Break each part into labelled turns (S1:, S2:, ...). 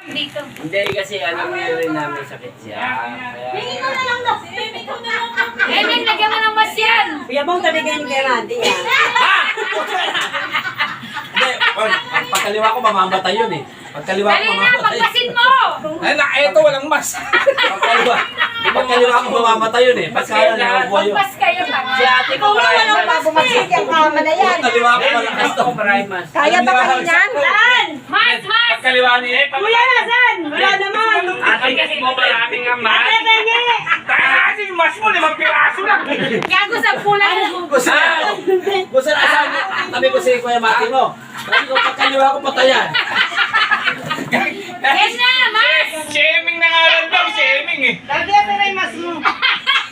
S1: Dito.
S2: Hindi kasi alam niyo rin namin sakit siya. Kaya...
S1: Hingin mo na lang daw. Eming, lagyan mo ng mas yan.
S3: Piyabong tabi kayo ni Kuya Randy yan.
S4: Hindi, pagkaliwa ko mamamatay yun eh. Pagkaliwa ko
S1: Dali na,
S4: mamamatay.
S1: pagpasin mo.
S5: Ay, na, eto, walang mas.
S4: Pagkaliwa ko mamamatay yun eh. Pagkaliwa nakukuha yun.
S1: Pagpas kayo ba?
S2: Si ate ko
S3: Kung
S2: maraming
S3: walang
S2: mas.
S3: pabumasid yung kama na yan.
S4: Pagkaliwa ko malakas to.
S2: Maraming mas.
S3: Kaya ba kayo niyan? Saan?
S1: Mas, mas.
S5: Pagkaliwa niya.
S3: Kuya, saan? Wala naman.
S2: Ate kasi mo maraming ang mas.
S5: Kasi yung mas mo, 5 piraso lang.
S1: Gago sa pulan.
S4: Gusto na saan? Tabi ko si Kuya Mati mo. Sabi ko pagkaliwa ko patayan.
S1: Yes na, mas.
S5: Shaming na nga lang daw, shaming eh.
S3: Lagi ito na yung mas mo.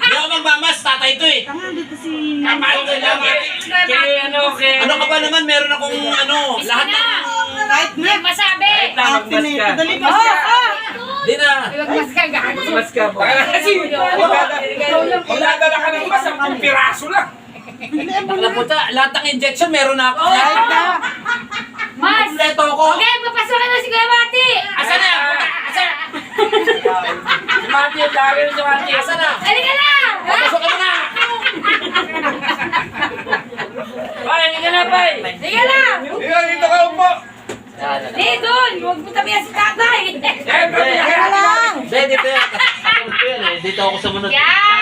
S4: Hindi ako magmamas, tatay to eh.
S3: Tama dito si...
S5: Kapal ka lang eh.
S2: Kaya ano, kaya...
S4: Ano ka ba naman? Meron akong ano, lahat ng...
S3: Right
S1: Hindi masabi.
S2: Magmas ka.
S3: Dali mas ka.
S4: Di na.
S1: Magmas ka, gago.
S2: Mas ka po.
S5: Kasi, magdadala ka ng mas, 10 piraso lang.
S4: Napunta, lahat ng injection meron na ako.
S3: Right na.
S1: Mas.
S4: Kompleto ako.
S1: Okay, papasukan na si Kuya Mati.
S4: Asa na? Asa na?
S2: Si Mati, yung dami rin si Mati.
S4: Asa na?
S1: Halika na.
S4: Papasok ka na na.
S2: Ay, hindi ka na, Pai.
S1: Halika na.
S5: Dito ka upo.
S1: Di, doon. Huwag mo tabihan si tatay.
S5: Eh,
S3: Kaya lang.
S4: Hindi, dito yan. Kasunod ko yan eh. Dito ako sa munod.
S1: Yan.